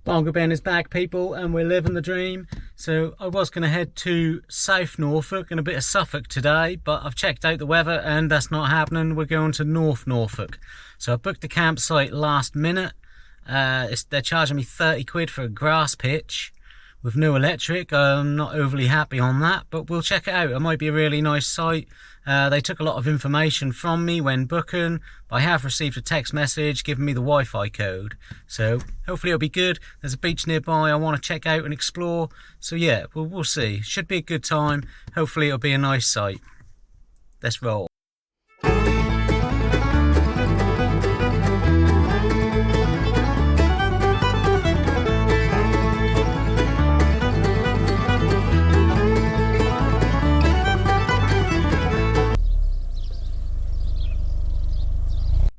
Bongo Ben is back, people, and we're living the dream. So I was going to head to South Norfolk and a bit of Suffolk today, but I've checked out the weather and that's not happening. We're going to North Norfolk. So I booked the campsite last minute. They're charging me 30 quid for a grass pitch with no electric. I'm not overly happy on that, but we'll check it out. It might be a really nice site. They took a lot of information from me when booking. I have received a text message giving me the Wi-Fi code, so hopefully it'll be good. There's a beach nearby I want to check out and explore, so yeah, we'll see. Should be a good time. Hopefully it'll be a nice site. Let's roll.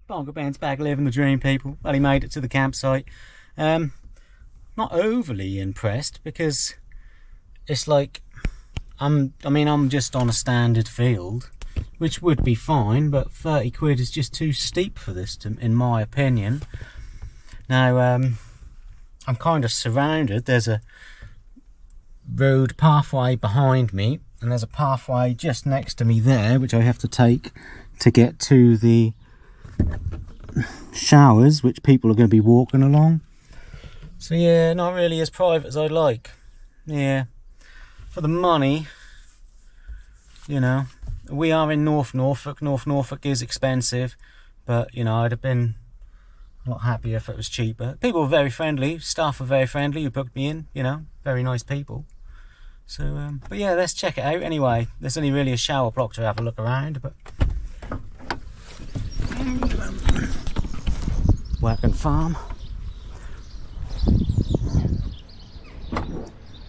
Bongo Ben's back living the dream, people. Well, he made it to the campsite. Not overly impressed because it's like I'm just on a standard field, which would be fine, but 30 quid is just too steep for this, in my opinion. Now I'm kind of surrounded. There's a road pathway behind me, and there's a pathway just next to me there, which I have to take to get to the showers, which people are going to be walking along. So yeah, not really as private as I'd like. Yeah, for the money, you know, we are in North Norfolk. North Norfolk is expensive, but you know, I'd have been a lot happier if it was cheaper. People were very friendly, staff were very friendly who booked me in, you know, very nice people. So but yeah, let's check it out anyway. There's only really a shower block to have a look around, but working farm.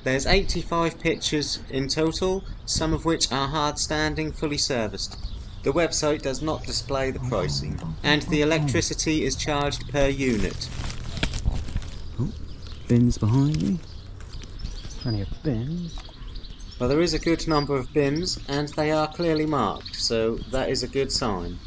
There's 85 pitches in total, some of which are hard standing, fully serviced. The website does not display the pricing, and the electricity is charged per unit. Oh, bins behind me. Plenty of bins. Well, there is a good number of bins, and they are clearly marked, so that is a good sign.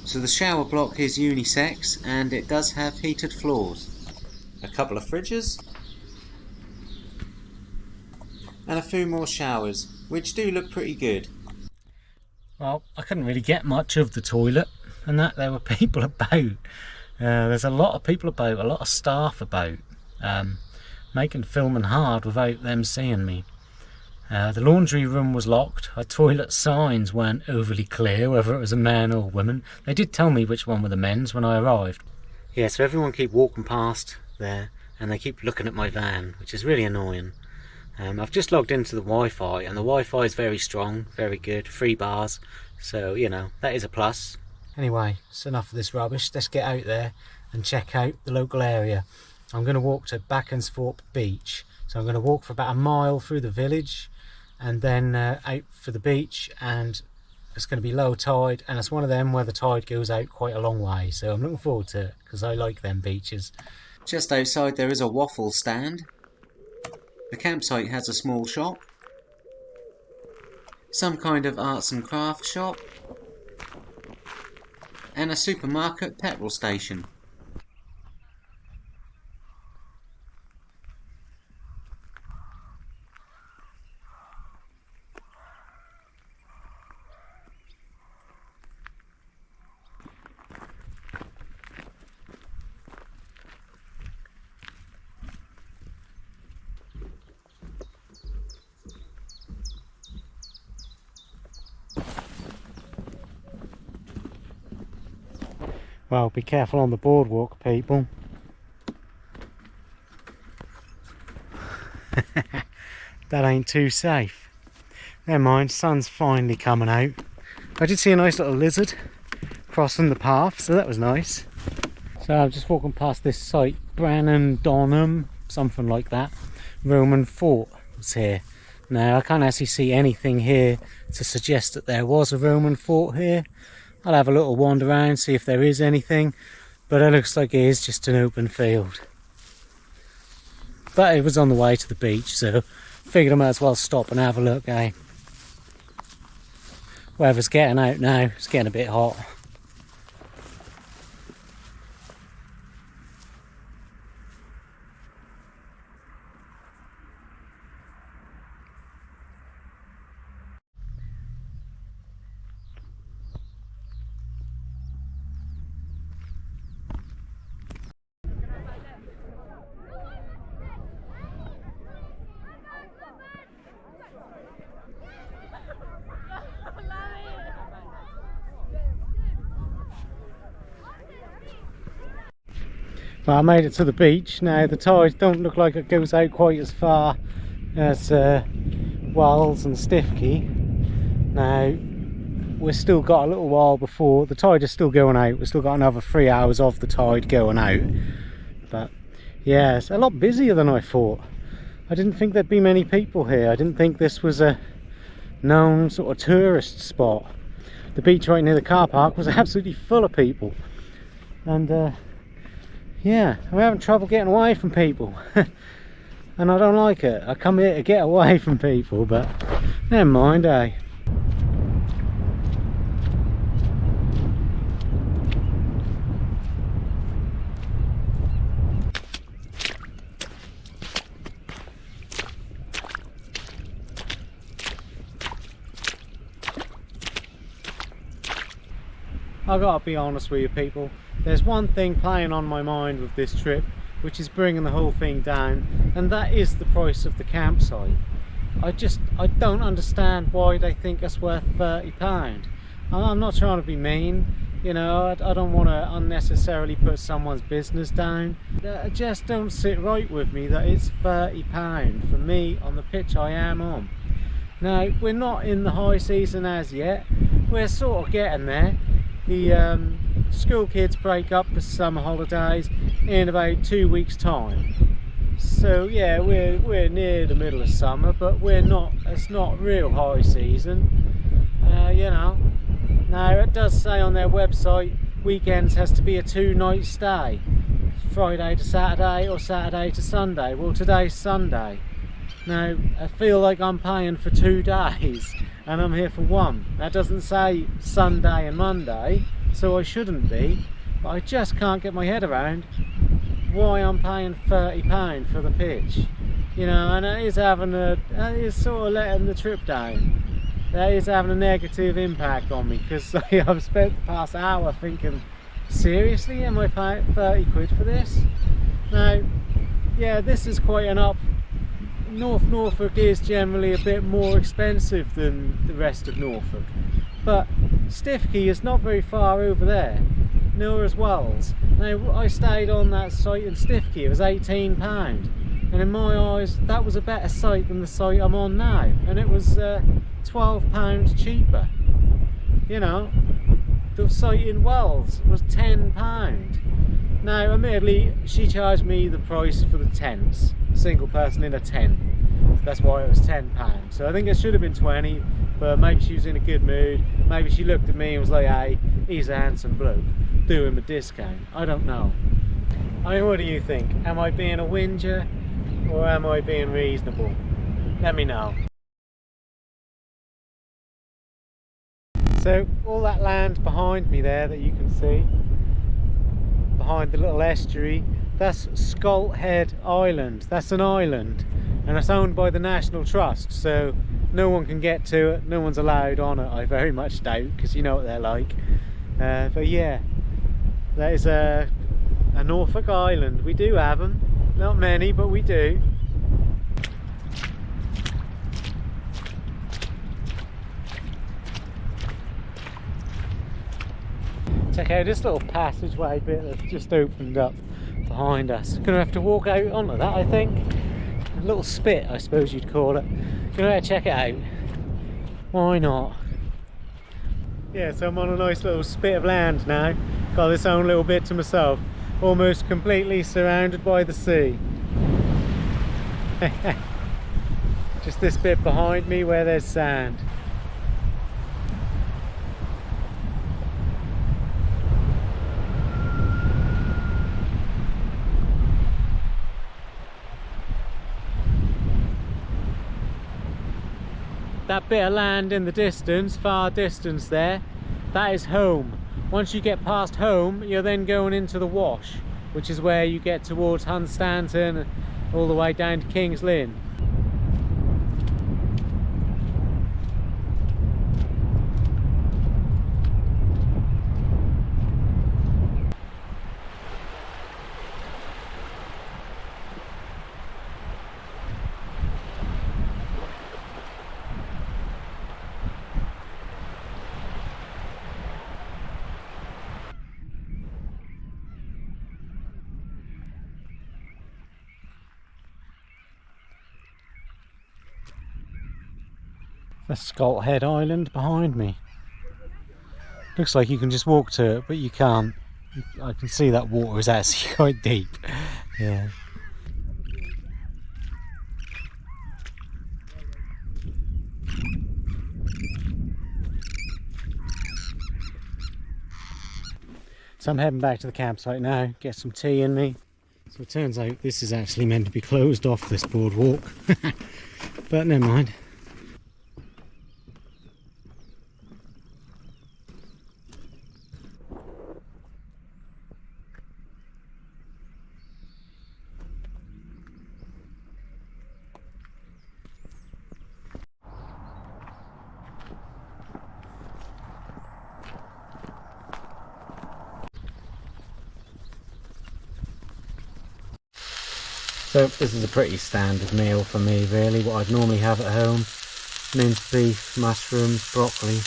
So the shower block is unisex and it does have heated floors, a couple of fridges and a few more showers, which do look pretty good. Well, I couldn't really get much of the toilet, and that there were people about. There's a lot of people about, a lot of staff about, making filming hard without them seeing me. The laundry room was locked. Our toilet signs weren't overly clear whether it was a man or a woman. They did tell me which one were the men's when I arrived. Yeah, so everyone keep walking past there and they keep looking at my van, which is really annoying. I've just logged into the Wi-Fi and the Wi-Fi is very strong, very good, 3 bars, so you know, that is a plus. Anyway, it's enough of this rubbish. Let's get out there and check out the local area. I'm going to walk to Brancaster beach, so I'm going to walk for about a mile through the village and then out for the beach, and it's going to be low tide, and it's one of them where the tide goes out quite a long way, so I'm looking forward to it because I like them beaches. Just outside there is a waffle stand. The campsite has a small shop, some kind of arts and crafts shop, and a supermarket petrol station. Well, be careful on the boardwalk, people. That ain't too safe. Never mind, sun's finally coming out. I did see a nice little lizard crossing the path, so that was nice. So I'm just walking past this site, Brancaster, something like that. Roman fort was here. Now I can't actually see anything here to suggest that there was a Roman fort here. I'll have a little wander around, see if there is anything, but it looks like it is just an open field. But it was on the way to the beach, so figured I might as well stop and have a look, eh? Weather's getting out now, it's getting a bit hot. Well, I made it to the beach. Now the tide don't look like it goes out quite as far as Wells and Stiffkey. Now we've still got a little while before the tide is still going out. We've still got another 3 hours of the tide going out. But yeah, it's a lot busier than I thought. I didn't think there'd be many people here. I didn't think this was a known sort of tourist spot. The beach right near the car park was absolutely full of people. And yeah, I'm having trouble getting away from people. And I don't like it. I come here to get away from people, but never mind, eh? I gotta be honest with you people, there's one thing playing on my mind with this trip, which is bringing the whole thing down, and that is the price of the campsite. I don't understand why they think it's worth £30. I'm not trying to be mean, you know, I don't want to unnecessarily put someone's business down. It just don't sit right with me that it's £30 for me on the pitch I am on. Now, we're not in the high season as yet, we're sort of getting there. The school kids break up for summer holidays in about 2 weeks time, so yeah, we're near the middle of summer, but it's not real high season, you know. Now it does say on their website weekends has to be a 2-night stay, Friday to Saturday or Saturday to Sunday. Well, today's Sunday. Now I feel like I'm paying for 2 days and I'm here for 1. That doesn't say Sunday and Monday, so I shouldn't be, but I just can't get my head around why I'm paying £30 for the pitch, you know. And that is sort of letting the trip down. That is having a negative impact on me, because I've spent the past hour thinking, seriously, am I paying 30 quid for this? Now yeah, this is quite an up. Norfolk is generally a bit more expensive than the rest of Norfolk, but Stiffkey is not very far over there, nor is Wells. Now I stayed on that site in Stiffkey, it was £18, and in my eyes that was a better site than the site I'm on now, and it was £12 cheaper. You know, the site in Wells was £10. Now admittedly she charged me the price for the tents, single person in a tent, that's why it was £10. So I think it should have been 20, but maybe she was in a good mood, maybe she looked at me and was like, hey, he's a handsome bloke, do him a discount. I don't know. I mean, what do you think? Am I being a whinger or am I being reasonable? Let me know. So all that land behind me there that you can see, behind the little estuary, that's Scalt Head Island. That's an island, and it's owned by the National Trust, so no one can get to it, no one's allowed on it, I very much doubt, because you know what they're like. But yeah, that is a Norfolk island. We do have them, not many, but we do. Check out this little passageway bit that's just opened up behind us. Gonna have to walk out onto that, I think. A little spit, I suppose you'd call it. Gonna have to check it out. Why not? Yeah, so I'm on a nice little spit of land now. Got this own little bit to myself. Almost completely surrounded by the sea. Just this bit behind me where there's sand. That bit of land in the distance, far distance there, that is home. Once you get past home, you're then going into the wash, which is where you get towards Hunstanton, all the way down to King's Lynn. That's Scott Head Island behind me. Looks like you can just walk to it, but you can't. I can see that water is actually quite deep. Yeah. So I'm heading back to the campsite now, get some tea in me. So it turns out this is actually meant to be closed off, this boardwalk. But never mind. So this is a pretty standard meal for me really, what I'd normally have at home. Minced beef, mushrooms, broccoli.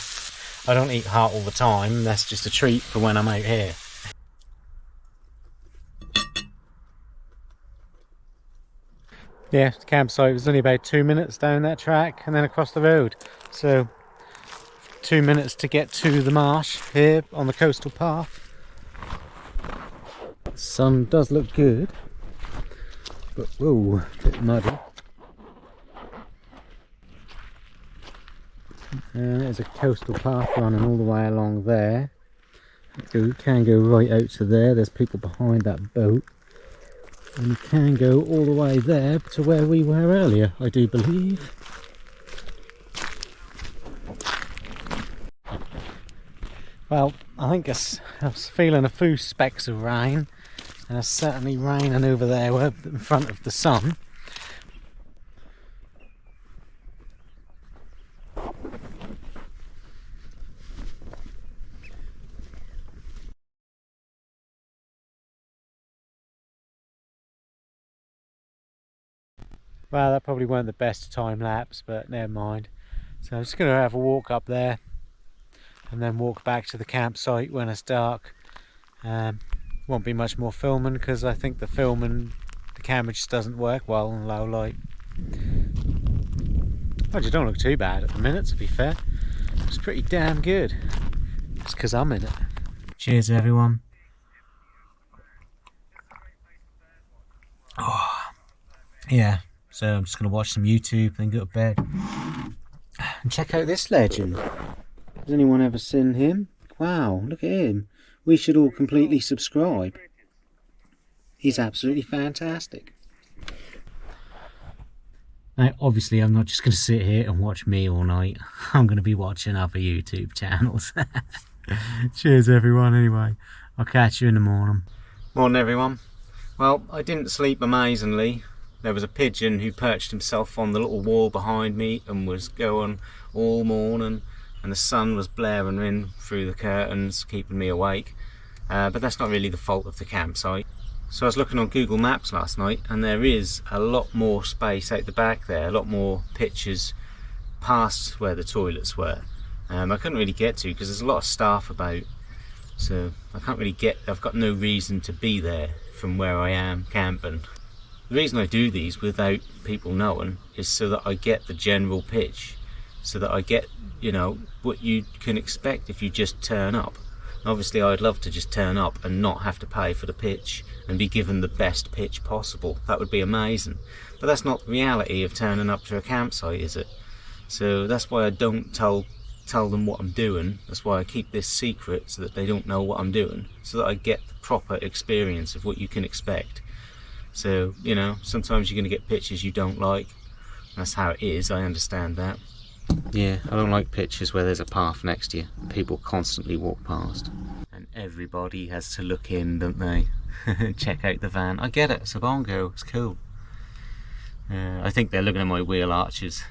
I don't eat heart all the time, that's just a treat for when I'm out here. Yeah, the campsite was only about 2 minutes down that track and then across the road. So 2 minutes to get to the marsh here on the coastal path. The sun does look good. But whoa, a bit muddy. And there's a coastal path running all the way along there. You can go right out to there, there's people behind that boat. And you can go all the way there to where we were earlier, I do believe. Well, I think I was feeling a few specks of rain. And it's certainly raining over there in front of the sun. Well, that probably weren't the best time lapse, but never mind. So I'm just going to have a walk up there and then walk back to the campsite when it's dark. Won't be much more filming because I think the camera just doesn't work well in low light. Actually, don't look too bad at the minute, to be fair. It's pretty damn good. It's because I'm in it. Cheers, everyone. Oh, yeah. So I'm just going to watch some YouTube, then go to bed. And check out this legend. Has anyone ever seen him? Wow, look at him. We should all completely subscribe. He's absolutely fantastic. Now, obviously, I'm not just going to sit here and watch me all night. I'm going to be watching other YouTube channels. Cheers, everyone, anyway. I'll catch you in the morning. Morning, everyone. Well, I didn't sleep amazingly. There was a pigeon who perched himself on the little wall behind me and was going all morning. And the sun was blaring in through the curtains, keeping me awake. But that's not really the fault of the campsite. So I was looking on Google Maps last night, and there is a lot more space out the back there, a lot more pictures past where the toilets were. I couldn't really get to because there's a lot of staff about, so I can't really get, I've got no reason to be there from where I am camping. The reason I do these without people knowing is so that I get the general pitch, so that I get, you know, what you can expect if you just turn up. Obviously I'd love to just turn up and not have to pay for the pitch and be given the best pitch possible. That would be amazing. But that's not the reality of turning up to a campsite, is it? So that's why I don't tell them what I'm doing. That's why I keep this secret, so that they don't know what I'm doing, so that I get the proper experience of what you can expect. So, you know, sometimes you're going to get pitches you don't like. That's how it is, I understand that. Yeah, I don't like pitches where there's a path next to you. People constantly walk past. And everybody has to look in, don't they? Check out the van. I get it, it's a bongo, it's cool. I think they're looking at my wheel arches.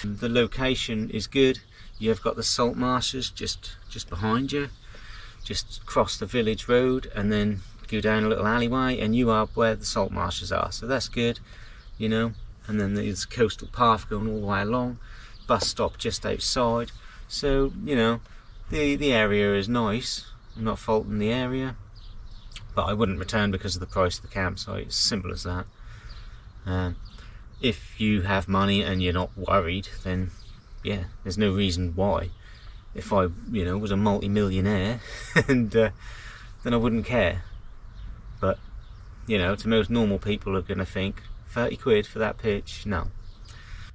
The location is good. You've got the salt marshes just behind you. Just cross the village road and then go down a little alleyway and you are where the salt marshes are. So that's good, you know. And then there's a coastal path going all the way along. Bus stop just outside. So, you know, the area is nice. I'm not faulting the area. But I wouldn't return because of the price of the campsite. It's simple as that. If you have money and you're not worried, then yeah, there's no reason why. If I, you know, was a multi-millionaire, and then I wouldn't care. But, you know, to most normal people are going to think, 30 quid for that pitch? No.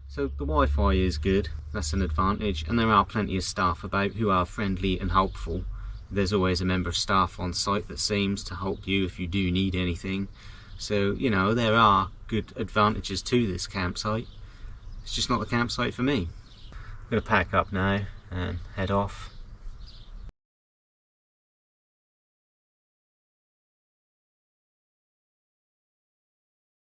So the Wi-Fi is good, that's an advantage, and there are plenty of staff about who are friendly and helpful. There's always a member of staff on site that seems to help you if you do need anything. So, you know, there are good advantages to this campsite. It's just not the campsite for me. I'm going to pack up now and head off.